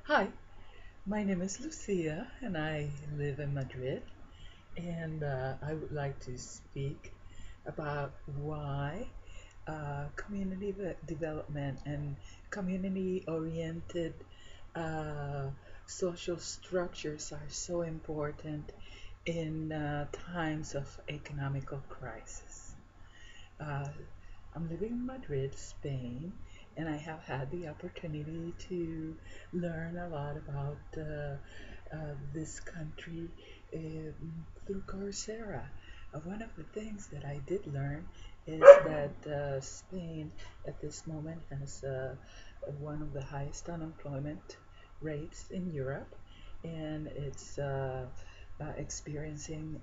Hi, my name is Lucia and I live in Madrid. And I would like to speak about why community development and community oriented uh, social structures are so important in times of economical crisis. Uh, I'm living in Madrid, Spain, and I have had the opportunity to learn a lot about this country through Coursera. One of the things that I did learn is that Spain at this moment has one of the highest unemployment rates in Europe, and it's experiencing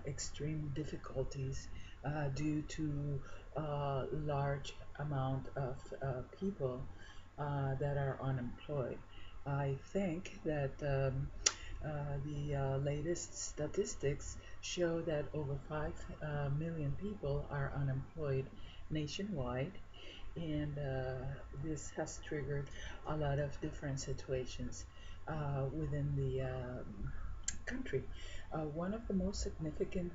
extreme difficulties due to large amount of people that are unemployed. I think that the latest statistics show that over 5 million people are unemployed nationwide, and this has triggered a lot of different situations within the country. One of the most significant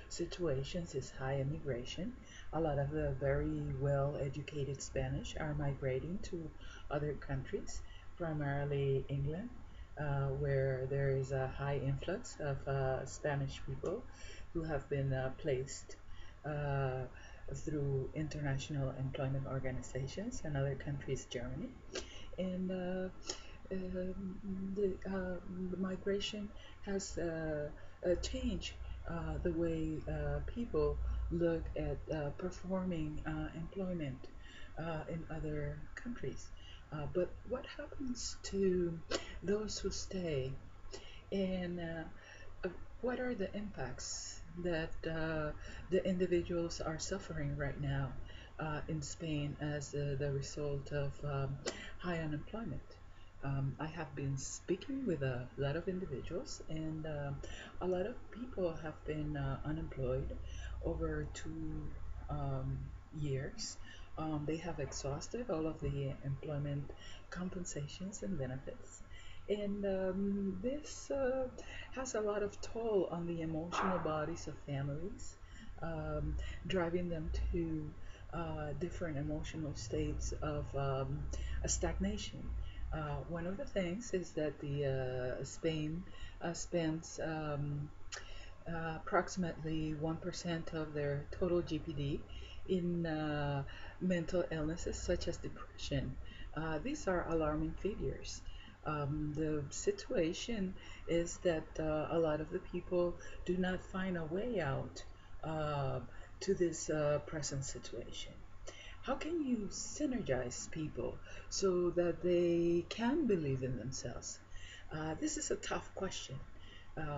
situations is high immigration. A lot of the very well educated Spanish are migrating to other countries, primarily England, where there is a high influx of Spanish people who have been placed uh, through international employment organizations and other countries, Germany. And the migration has changed the way people look at performing employment in other countries. But what happens to those who stay, and what are the impacts that the individuals are suffering right now in Spain as the result of high unemployment? I have been speaking with a lot of individuals, and a lot of people have been unemployed over 2 years. They have exhausted all of the employment compensations and benefits. And this has a lot of toll on the emotional bodies of families, um, driving them to different emotional states of a stagnation. One of the things is that the Spain spends approximately 1% of their total GPD in mental illnesses such as depression. These are alarming figures. The situation is that a lot of the people do not find a way out uh, to this present situation. How can you synergize people so that they can believe in themselves? This is a tough question.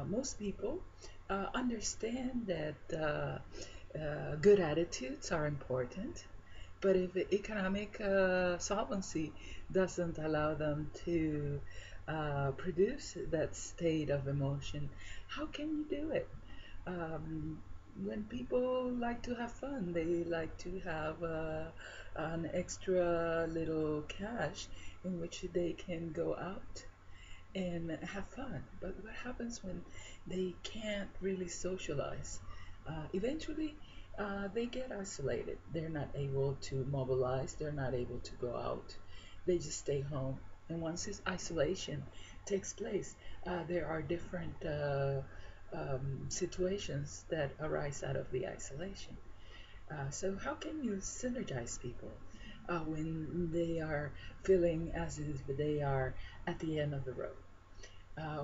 Most people understand that good attitudes are important, but if economic solvency doesn't allow them to produce that state of emotion, how can you do it? Um, when people like to have fun, they like to have an extra little cash in which they can go out and have fun. But what happens when they can't really socialize? Eventually, they get isolated. They're not able to mobilize, they're not able to go out. They just stay home. And once this isolation takes place, there are different situations that arise out of the isolation. So, how can you synergize people when they are feeling as if they are at the end of the road?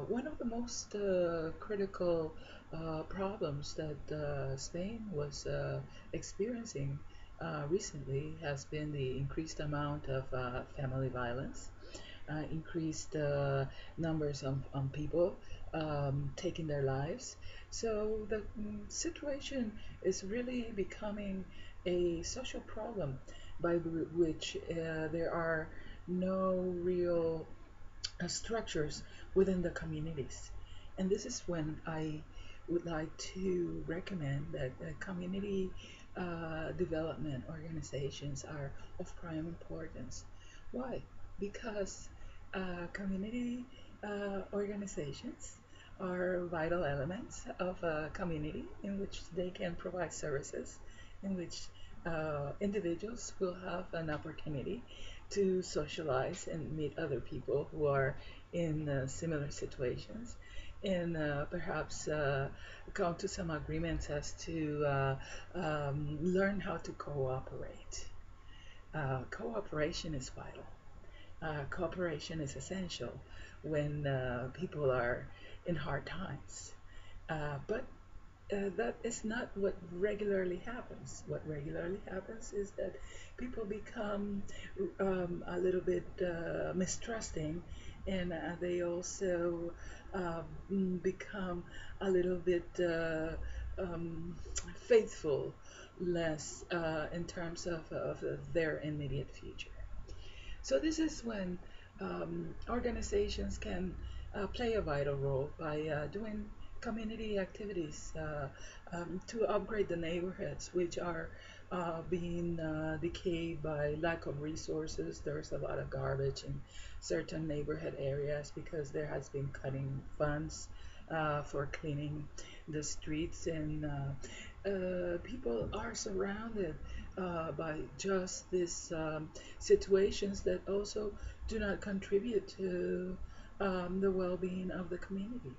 One of the most critical problems that Spain was experiencing recently has been the increased amount of family violence, increased numbers of people taking their lives. So the situation is really becoming a social problem by which there are no real structures within the communities. And this is when I would like to recommend that community development organizations are of prime importance. Why? Because Community organizations are vital elements of a community in which they can provide services, in which individuals will have an opportunity to socialize and meet other people who are in similar situations, and perhaps come to some agreements as to learn how to cooperate. Cooperation is vital. Cooperation is essential when people are in hard times. But that is not what regularly happens. What regularly happens is that people become a little bit mistrusting, and they also become a little bit um, faithful less in terms of their immediate future. So this is when organizations can play a vital role by doing community activities to upgrade the neighborhoods, which are being decayed by lack of resources. There's a lot of garbage in certain neighborhood areas because there has been cutting funds for cleaning the streets, and people are surrounded by just these situations that also do not contribute to the well-being of the community.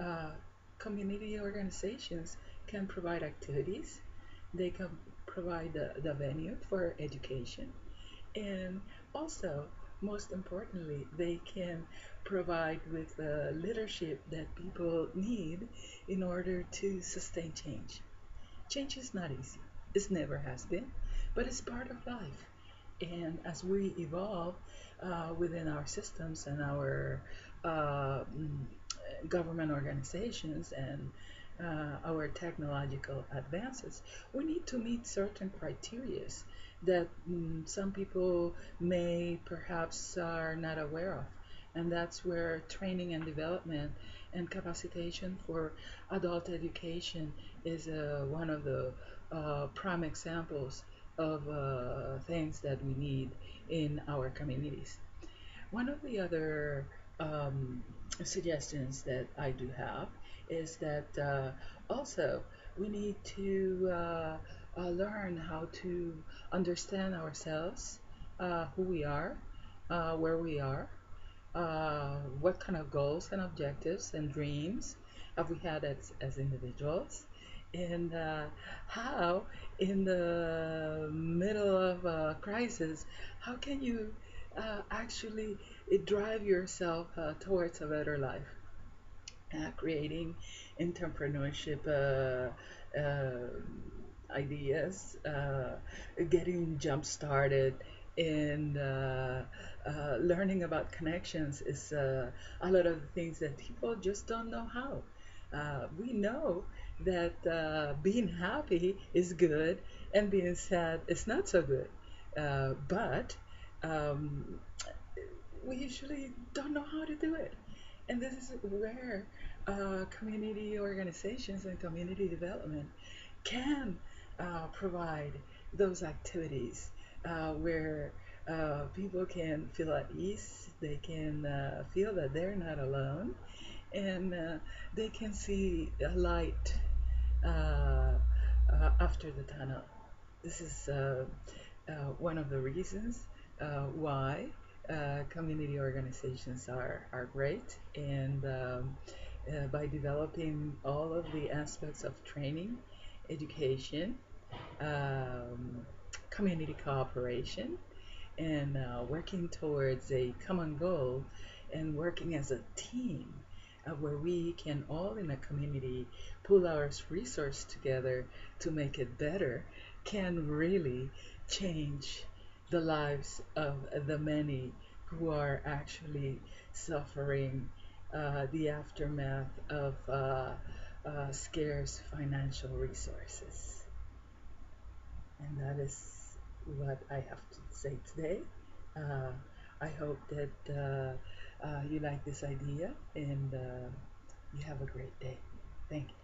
Uh, Community organizations can provide activities, they can provide the venue for education, and also, most importantly, they can provide with the leadership that people need in order to sustain change. Change is not easy. It never has been, but it's part of life. And as we evolve within our systems and our uh, mm, government organizations and our technological advances, we need to meet certain criteria that some people may perhaps are not aware of. And that's where training and development and capacitation for adult education is one of the prime examples of things that we need in our communities. One of the other um, suggestions that I do have is that also we need to learn how to understand ourselves, who we are, where we are, what kind of goals and objectives and dreams have we had as individuals, and how, in the middle of a crisis, how can you actually drive yourself towards a better life? Creating entrepreneurship uh, ideas, getting jump started, and learning about connections is a lot of the things that people just don't know how. We know that being happy is good and being sad is not so good. But um, we usually don't know how to do it. And this is where community organizations and community development can provide those activities where people can feel at ease, they can feel that they're not alone, and they can see a light after the tunnel. This is one of the reasons why community organizations are great, and by developing all of the aspects of training, education, um, community cooperation, and working towards a common goal and working as a team where we can all in a community pull our resources together to make it better can really change the lives of the many who are actually suffering the aftermath of scarce financial resources. And that is what I have to say today. Uh, I hope that you like this idea, and you have a great day. Thank you.